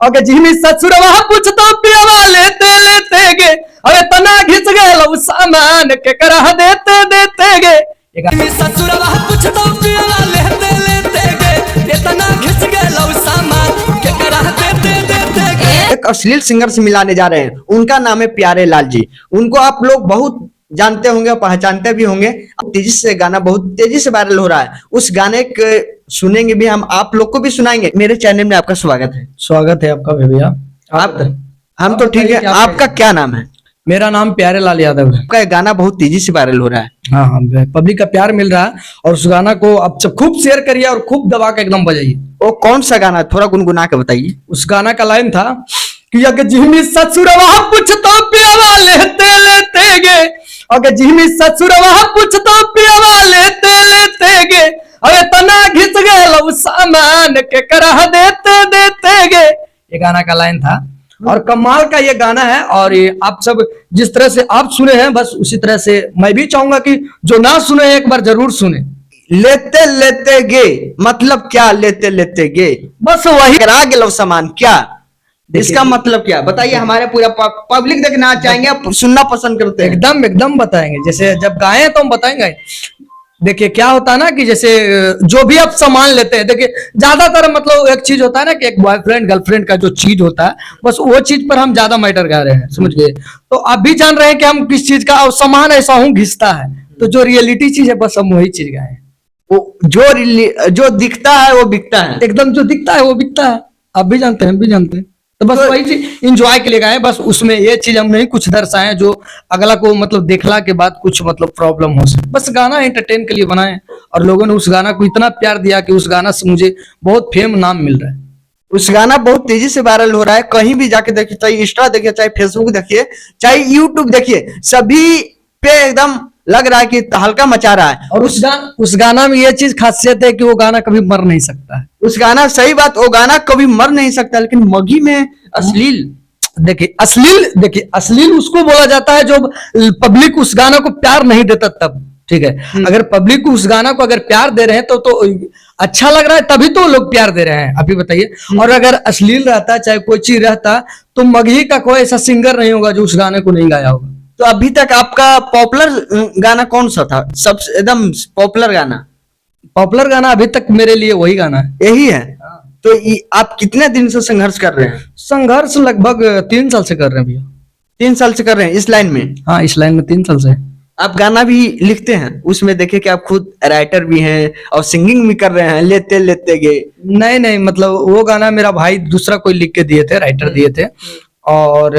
अगे जिमी ससुरवा पूछतो पियवा लेते लेते गे अरे तना घिस गेलो सामान के करह देते देते गे जिमी ससुरवा पूछतो पियवा लेते लेते गे ये तना घिस गेलो सामान के करह देते देते गे। एक अश्लील सिंगर से मिलाने जा रहे हैं, उनका नाम है प्यारे लाल जी। उनको आप लोग बहुत जानते होंगे, पहचानते भी होंगे। तेजी से गाना बहुत तेजी से वायरल हो रहा है, उस गाने के सुनेंगे भी हम, आप लोग को भी सुनाएंगे। मेरे चैनल में आपका स्वागत है। स्वागत है आपका भैया। आप हम तो ठीक है, आपका क्या नाम है? मेरा नाम प्यारे लाल यादव है। आपका गाना बहुत तेजी से वायरल हो रहा है। हाँ हाँ, पब्लिक का प्यार मिल रहा है और उस गाना को आप सब खूब शेयर करिए और खूब दबा के एकदम बजाइए। वो कौन सा गाना, थोड़ा गुनगुना के बताइए। उस गाना का लाइन था कि अगे जिमी ससुरवा पूछतो पियवा लेते लेते गे अगे जिमी ससुरवा पूछतो पियवा लेते लेते गे अरे तना घिस गेलो सामान के करह देते देते गे। ये गाना का लाइन था और कमाल का ये गाना है। और ये आप सब जिस तरह से आप सुने हैं बस उसी तरह से मैं भी चाहूंगा कि जो ना सुने एक बार जरूर सुने। लेते लेते गे मतलब क्या? लेते लेते गे बस वही करा गेलो सामान, क्या इसका मतलब क्या बताइए। हमारे पूरा पब्लिक देखना चाहेंगे, आप सुनना पसंद करते हैं। एकदम एकदम बताएंगे, जैसे जब गाए तो हम बताएंगे। देखिए क्या होता है ना कि जैसे जो भी आप सामान लेते हैं, देखिए ज्यादातर मतलब एक चीज होता है ना कि एक बॉयफ्रेंड गर्लफ्रेंड का जो चीज होता है बस वो चीज पर हम ज्यादा मैटर गा रहे हैं, समझ गए। तो आप भी जान रहे हैं कि हम किस चीज का, और सामान ऐसा हूँ घिसता है, तो जो रियलिटी चीज है बस हम वही चीज गाए। वो जो दिखता है वो बिकता है। एकदम जो दिखता है वो बिकता है, आप भी जानते हैं हम भी जानते हैं। तो बस वही चीज इंजॉय के लिए गाए, बस उसमें ये चीज हम नहीं कुछ दर्शाए जो अगला को मतलब देखला के बाद कुछ मतलब प्रॉब्लम हो सके। बस गाना एंटरटेन के लिए बनाए और लोगों ने उस गाना को इतना प्यार दिया कि उस गाना से मुझे बहुत फेम नाम मिल रहा है। उस गाना बहुत तेजी से वायरल हो रहा है, कहीं भी जाके देखिए, चाहे इंस्टा देखिए, चाहे फेसबुक देखिए, चाहे यूट्यूब देखिए, सभी पे एकदम लग रहा है कि तहलका मचा रहा है। और उस गाना में ये चीज खासियत है कि वो गाना कभी मर नहीं सकता है। उस गाना, सही बात, वो गाना कभी मर नहीं सकता। लेकिन मगी में अश्लील, देखिए अश्लील उसको बोला जाता है जो पब्लिक उस गाना को प्यार नहीं देता तब, ठीक है। अगर पब्लिक को उस गाना को अगर प्यार दे रहे हैं तो अच्छा लग रहा है, तभी तो लोग प्यार दे रहे हैं। अभी बताइए, और अगर अश्लील रहता चाहे कोई चीज रहता तो मगही का कोई ऐसा सिंगर नहीं होगा जो उस गाने को नहीं गाया होगा। तो अभी तक आपका पॉपुलर गाना कौन सा था? सबसे एकदम पॉपुलर गाना अभी तक मेरे लिए वही गाना है, यही है। तो आप कितने दिन से संघर्ष कर रहे हैं? संघर्ष लगभग 3 साल से कर रहे हैं भैया। 3 साल से कर रहे हैं इस लाइन में? हाँ, इस लाइन में 3 साल से। आप गाना भी लिखते हैं, उसमें देखिए कि आप खुद राइटर भी हैं और सिंगिंग भी कर रहे हैं, लेते लेते गए। नहीं, मतलब वो गाना मेरा भाई दूसरा कोई लिख के दिए थे, राइटर दिए थे। और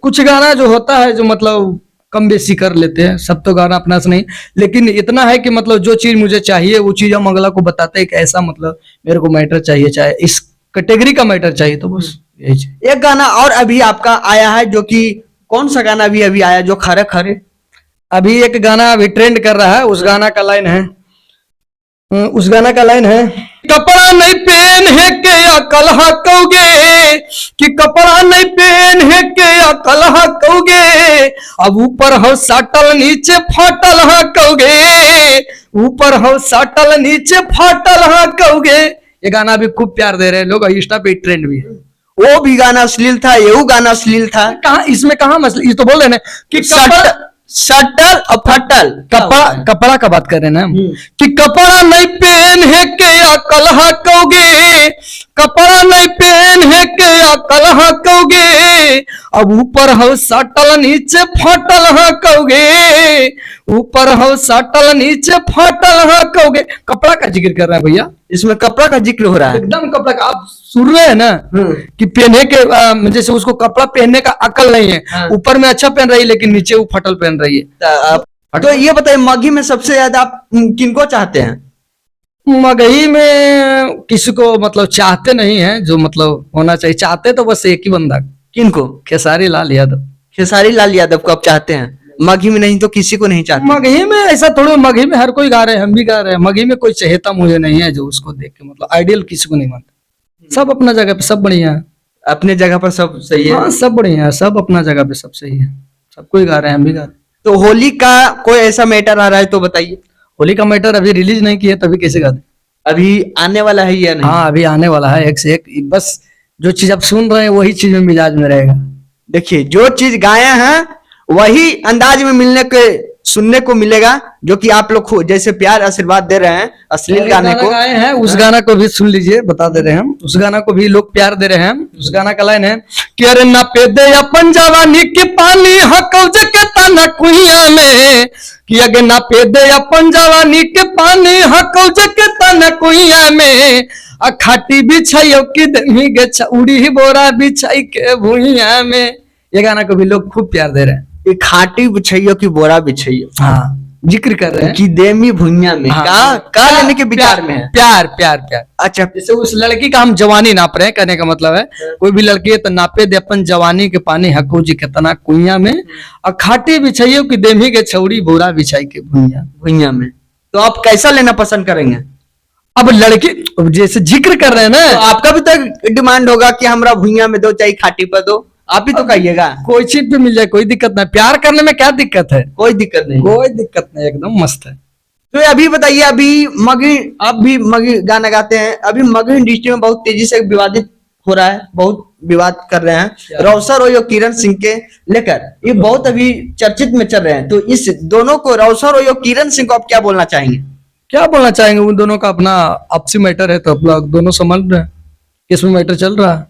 कुछ गाना जो होता है जो मतलब कम बेसी कर लेते हैं, सब तो गाना अपना से नहीं, लेकिन इतना है कि मतलब जो चीज मुझे चाहिए वो चीज हम अगला को बताते हैं कि ऐसा मतलब मेरे को मैटर चाहिए, चाहे इस कैटेगरी का मैटर चाहिए, तो बस यही चीज। एक गाना और अभी आपका आया है, जो कि कौन सा गाना अभी आया जो खरे खरे? अभी एक गाना अभी ट्रेंड कर रहा है, उस गाना का लाइन है कपड़ा नहीं पहन है के अकल हकोगे, कि कपड़ा नहीं पहन है के अकल हकोगे, अब ऊपर हो साटल नीचे फाटल हकोगे, ऊपर हो साटल नीचे फाटल हकोगे। ये गाना भी खूब प्यार दे रहे हैं लोग, इंस्टा पे ट्रेंड भी है। वो भी गाना अश्लील था, ये गाना अश्लील था। कहा इसमें कहा मसला, ये तो बोल रहे हैं कि सटल और फटल, कपड़ा का बात कर रहे हैं ना कि कपड़ा नहीं पहन है के अकल हकोगे, कपड़ा नहीं पहन है के अकल हकोगे, अब ऊपर हो सटल नीचे फटल हकोगे, ऊपर हो सटल नीचे फटल हकोगे। कपड़ा का जिक्र कर रहा है भैया, इसमें कपड़ा का जिक्र हो रहा है। एकदम कपड़ा का। आप सुन रहे हैं ना कि पहने के जैसे उसको कपड़ा पहनने का अकल नहीं है, ऊपर में अच्छा पहन रही है लेकिन नीचे वो फटल पहन रही है। तो ये बताइए, मगी में सबसे ज्यादा आप किनको चाहते हैं? मगही में किसी को मतलब चाहते नहीं है, जो मतलब होना चाहिए, चाहते तो बस एक ही बंदा। किनको? खेसारी लाल यादव। खेसारी लाल यादव को आप चाहते हैं? मगही में नहीं तो किसी को नहीं चाहते? मगही में ऐसा थोड़ा, मगही में हर कोई गा रहे हैं, हम भी गा रहे हैं। मगही में कोई चहेता मुझे नहीं है जो उसको देख के मतलब आइडियल किसी को नहीं मानता। सब अपना जगह पे सब बढ़िया है, अपने जगह पर सब सही है। हाँ, सब बढ़िया है, सब अपना जगह पे सब सही है, सब कोई गा रहे हैं, हम भी गा रहे हैं। तो होली का कोई ऐसा मैटर आ रहा है तो बताइए। होली का मैटर अभी रिलीज नहीं किया, तभी कैसे गा दे? अभी आने वाला है या नहीं? हाँ, अभी आने वाला है, एक से एक। बस जो चीज आप सुन रहे हैं वही चीज में मिजाज में रहेगा। देखिए जो चीज गाए हैं वही अंदाज में मिलने के सुनने को मिलेगा, जो कि आप लोग जैसे प्यार आशीर्वाद दे रहे हैं अश्लील गाने को। गाए हैं उस गाना को भी सुन लीजिए, बता दे रहे हैं हम, उस गाना को भी लोग प्यार दे रहे हैं। उस गाना का लाइन है कि अरे ना पे दे अपन जवानी के पानी हकौज के तना कुइया में, कि अगे ना पे दे अपन जवानी के पानी हकौज के तना कुइया में, खाटी बिछाइयो कि दमी गे चौड़ी बोरा बिछाई के भुइया में। ये गाना को भी लोग खूब प्यार दे रहे हैं। ये खाटी बिछैयो की बोरा बिछैयो, हाँ जिक्र कर रहे हैं कि देमी भुइया में। हाँ, का लेने के विचार में है। प्यार प्यार प्यार। अच्छा, जैसे उस लड़की का हम जवानी नाप रहे हैं, कहने का मतलब है कोई भी लड़की है तो नापे दे अपन जवानी के पानी हको जी कितना कुइया में, और खाटी बिछाइयो की देमी के छौड़ी बोरा बिछाई के भुइया में। तो आप कैसा लेना पसंद करेंगे? अब लड़की अब जैसे जिक्र कर रहे हैं ना, तो आपका भी तो डिमांड होगा कि हमरा भुइया में दो चाहे खाटी पर दो, आप ही तो कहिएगा। कोई चीज पे मिल जाए कोई दिक्कत नहीं, प्यार करने में क्या दिक्कत है? कोई दिक्कत नहीं, कोई दिक्कत नहीं, एकदम मस्त है। तो अभी बताइए, अभी मगही, आप भी मगही गाना गाते हैं, अभी मगही इंडस्ट्री में बहुत तेजी से विवादित हो रहा है, बहुत विवाद कर रहे हैं रौसा रोय और किरण सिंह के लेकर, ये बहुत अभी चर्चित में चल रहे हैं। तो इस दोनों को, रौसा रोय और किरण सिंह को आप क्या बोलना चाहेंगे? क्या बोलना चाहेंगे? उन दोनों का अपना आपसी मैटर है, तो अपना दोनों समझ रहे हैं, केस में मैटर चल रहा है,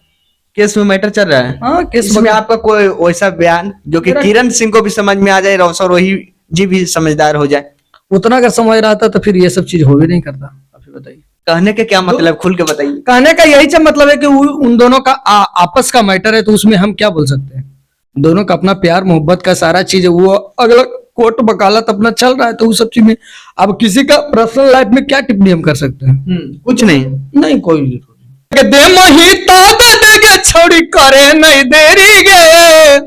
केस में मैटर चल रहा है। हाँ केस इसमें आपका कोई वैसा बयान जो कि किरण सिंह को भी समझ में आ जाए, रौसा रोही जी भी समझदार हो जाए? उतना अगर समझ रहा था तो फिर ये सब चीज हो भी नहीं करता। आप ही बताइए, कहने के क्या मतलब, खुल के बताइए। कहने का यही सब मतलब है कि उन दोनों का आपस का मैटर है, तो उसमें हम क्या बोल सकते हैं? दोनों का अपना प्यार मोहब्बत का सारा चीज है, वो अगला कोर्ट वकालत अपना चल रहा है, तो उस सब चीज में अब किसी का पर्सनल लाइफ में क्या टिप्पणी हम कर सकते हैं? कुछ नहीं, नहीं कोई दे मही तो दे गे छोड़ी करे नहीं देरी गे,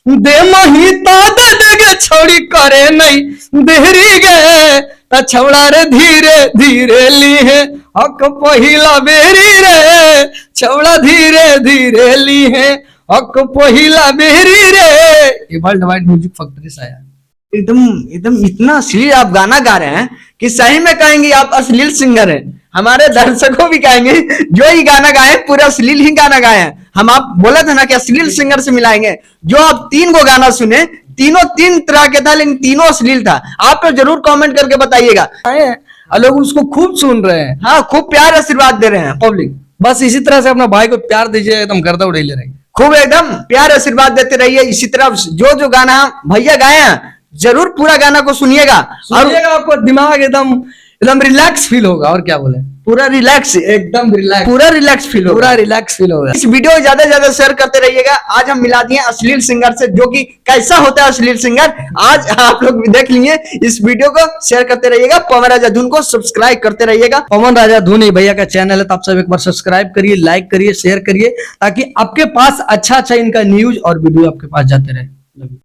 दे मही तो दे गे छोड़ी करे नहीं देरी गे, छौड़ा रे धीरे धीरे ली है हक पहिला बेरी रे, छौड़ा धीरे धीरे ली है हक पहिला बेरी रे। ये वर्ल्ड वाइड म्यूजिक फैक्ट्री से आया। एकदम एकदम इतना अश्लील आप गाना गा रहे हैं कि सही में कहेंगे आप अश्लील सिंगर हैं। हमारे दर्शकों भी कहेंगे जो ये गाना गाए पूरा अश्लील ही गाना गाए हैं। हम आप बोले थे ना कि अश्लील सिंगर से मिलाएंगे। जो आप 3 को गाना सुने, तीनों 3 तरह के था, लेकिन तीनों अश्लील था। आप तो जरूर कमेंट करके बताइएगा, लोग उसको खूब सुन रहे हैं। हाँ, खूब प्यार आशीर्वाद दे रहे हैं पब्लिक। बस इसी तरह से अपना भाई को प्यार दीजिए, एकदम गर्दा उड़े ले रहेंगे। खूब एकदम प्यार आशीर्वाद देते रहिए। इसी तरह जो जो गाना भैया गाए हैं जरूर पूरा गाना को सुनिएगा और आपको दिमाग एकदम एकदम रिलैक्स फील होगा। और क्या बोले, पूरा रिलैक्स, एकदम रिलैक्स, पूरा रिलैक्स फील होगा, पूरा रिलैक्स फील होगा। इस वीडियो को ज्यादा से ज्यादा शेयर करते रहिएगा। आज हम मिला दिए अश्लील सिंगर से, जो कि कैसा होता है अश्लील सिंगर, आज आप लोग भी देख लिए। इस वीडियो को शेयर करते रहिएगा। पवन राजा धुन को सब्सक्राइब करते रहिएगा। पवन राजा धुन भैया का चैनल है, तो आप सब एक बार सब्सक्राइब करिए, लाइक करिए, शेयर करिए, ताकि आपके पास अच्छा अच्छा इनका न्यूज और वीडियो आपके पास जाते रहे।